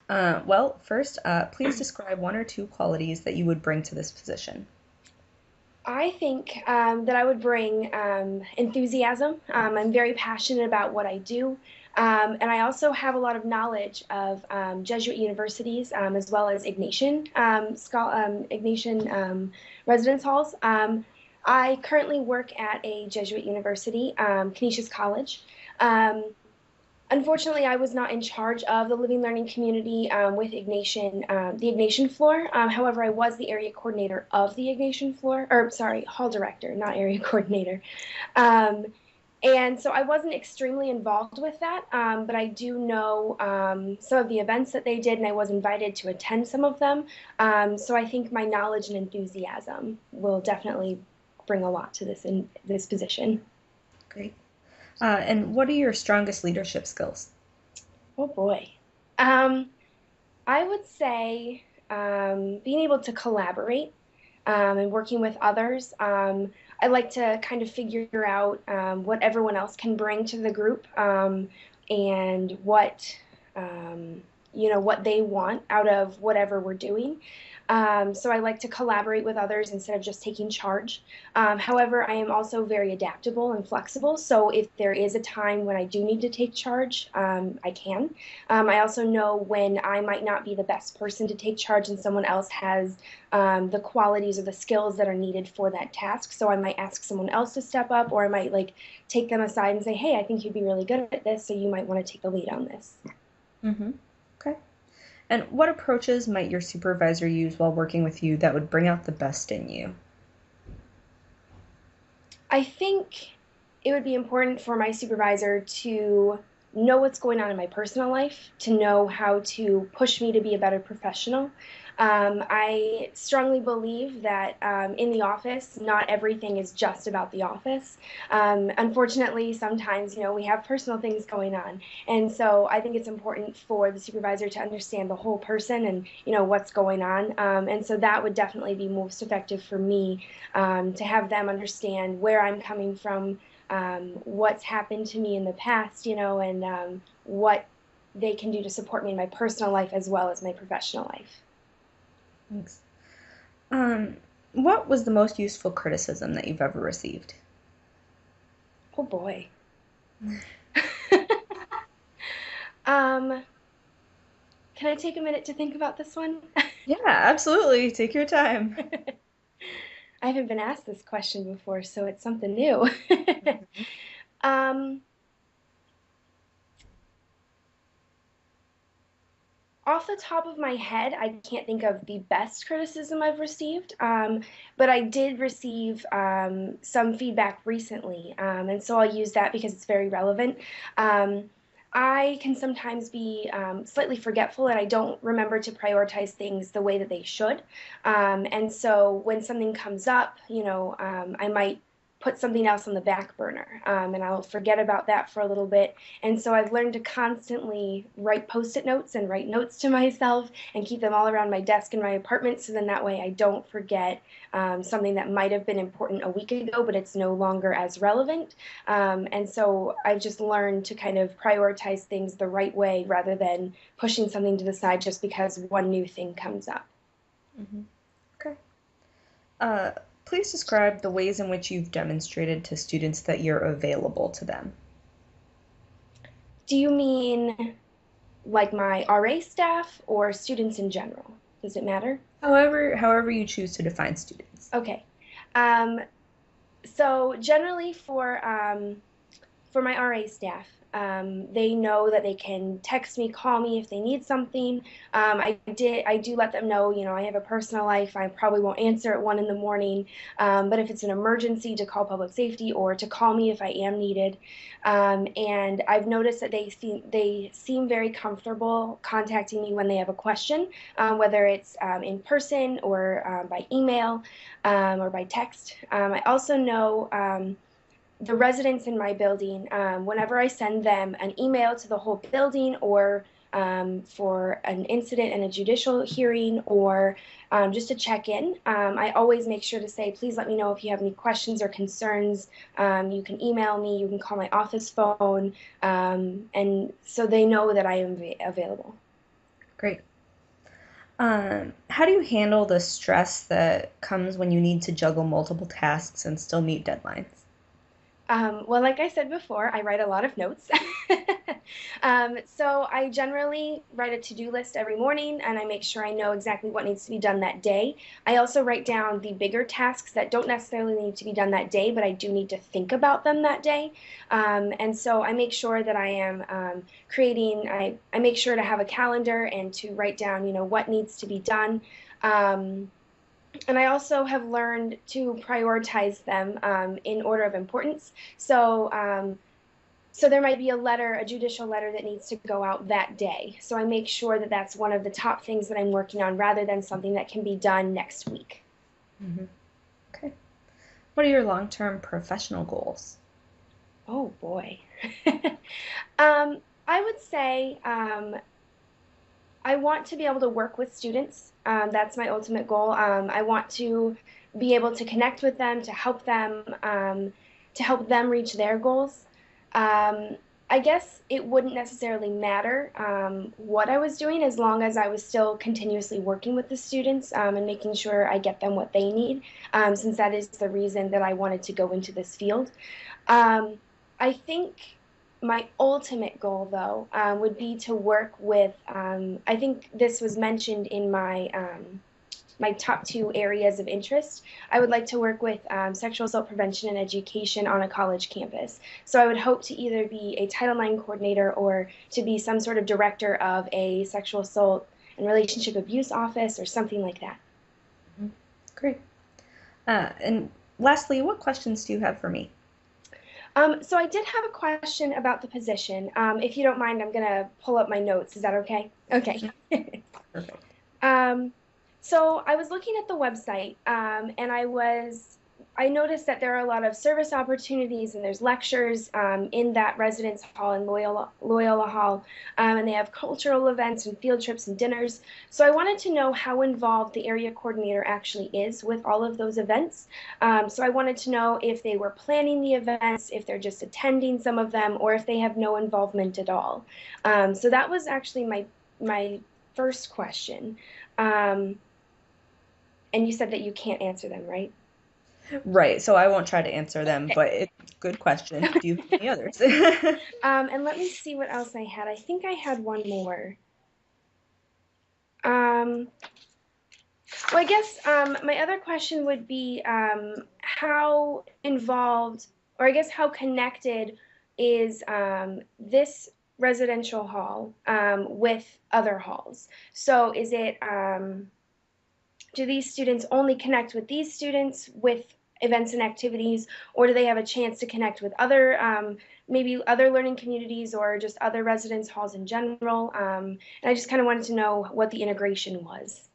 Well, first, please describe one or two qualities that you would bring to this position. I think that I would bring enthusiasm. I'm very passionate about what I do. And I also have a lot of knowledge of Jesuit universities as well as Ignatian residence halls. I currently work at a Jesuit university, Canisius College. Um, Unfortunately, I was not in charge of the living learning community with the Ignatian floor. However, I was the area coordinator of the Ignatian floor, or sorry, hall director, not area coordinator. Um, and so I wasn't extremely involved with that, but I do know some of the events that they did, and I was invited to attend some of them. So I think my knowledge and enthusiasm will definitely bring a lot to this position. Great. And what are your strongest leadership skills? Oh boy. Um, I would say being able to collaborate and working with others. I like to kind of figure out what everyone else can bring to the group and um, what they want out of whatever we're doing. So I like to collaborate with others instead of just taking charge. However, I am also very adaptable and flexible. So if there is a time when I do need to take charge, I can. I also know when I might not be the best person to take charge and someone else has the qualities or the skills that are needed for that task. So I might ask someone else to step up, or I might like take them aside and say, "Hey, I think you'd be really good at this, so you might want to take the lead on this." Mm-hmm. Okay. And what approaches might your supervisor use while working with you that would bring out the best in you? I think it would be important for my supervisor to know what's going on in my personal life, to know how to push me to be a better professional. I strongly believe that in the office, not everything is just about the office. Unfortunately, sometimes we have personal things going on, and so I think it's important for the supervisor to understand the whole person and what's going on. And so that would definitely be most effective for me to have them understand where I'm coming from, what's happened to me in the past, and what they can do to support me in my personal life as well as my professional life. Thanks. Um, what was the most useful criticism that you've ever received? Oh boy. um, can I take a minute to think about this one? Yeah, absolutely. Take your time. I haven't been asked this question before, so it's something new. um, Off the top of my head, I can't think of the best criticism I've received, but I did receive some feedback recently, and so I'll use that because it's very relevant. Um, I can sometimes be slightly forgetful and I don't remember to prioritize things the way that they should. And so when something comes up, I might put something else on the back burner and I'll forget about that for a little bit. And so I've learned to constantly write post-it notes and write notes to myself and keep them all around my desk in my apartment so then that way I don't forget something that might have been important a week ago, but it's no longer as relevant. And so I've just learned to kind of prioritize things the right way rather than pushing something to the side just because one new thing comes up. Hmm. Okay. Uh, please describe the ways in which you've demonstrated to students that you're available to them. Do you mean like my RA staff or students in general? Does it matter? However you choose to define students. Okay. Um, so generally for my RA staff, they know that they can text me, call me if they need something. I do let them know, I have a personal life. I probably won't answer at 1 in the morning, but if it's an emergency, to call public safety or to call me if I am needed. And I've noticed that they seem very comfortable contacting me when they have a question, whether it's in person or by email or by text. I also know. The residents in my building, whenever I send them an email to the whole building or for an incident in a judicial hearing or just to check in, I always make sure to say, please let me know if you have any questions or concerns. You can email me, you can call my office phone, and so they know that I am available. Great. How do you handle the stress that comes when you need to juggle multiple tasks and still meet deadlines? Well, like I said before, I write a lot of notes. So I generally write a to-do list every morning and I make sure I know exactly what needs to be done that day. I also write down the bigger tasks that don't necessarily need to be done that day, but I do need to think about them that day. And so I make sure that I am I make sure to have a calendar and to write down, what needs to be done. Um, and I also have learned to prioritize them in order of importance. So there might be a judicial letter that needs to go out that day. So I make sure that that's one of the top things that I'm working on rather than something that can be done next week. Hmm. Okay. What are your long-term professional goals? Oh boy. I would say I want to be able to work with students. That's my ultimate goal. I want to be able to connect with them, to help them reach their goals. Um, I guess it wouldn't necessarily matter what I was doing as long as I was still continuously working with the students and making sure I get them what they need, since that is the reason that I wanted to go into this field. Um, I think my ultimate goal, though, would be to work with. I think this was mentioned in my top two areas of interest. I would like to work with sexual assault prevention and education on a college campus. So I would hope to either be a Title IX coordinator or to be some sort of director of a sexual assault and relationship abuse office or something like that. Mhm. Great. And lastly, what questions do you have for me? So I did have a question about the position. If you don't mind, I'm gonna pull up my notes. Is that okay? Okay. Mm. Perfect. Um, so I was looking at the website, and I noticed that there are a lot of service opportunities and there's lectures in that residence hall in Loyola Hall, and they have cultural events and field trips and dinners. So I wanted to know how involved the area coordinator actually is with all of those events. So I wanted to know if they were planning the events, if they're just attending some of them, or if they have no involvement at all. So that was actually my first question. Um, and you said that you can't answer them, right? Right, so I won't try to answer them, but it's a good question. Do you have any others? And let me see what else I had. I think I had one more. Um, well, I guess my other question would be how involved, or I guess how connected is this residential hall with other halls? So is it do these students only connect with these students with events and activities, or do they have a chance to connect with other, maybe other learning communities or just other residence halls in general? And I just kind of wanted to know what the integration was.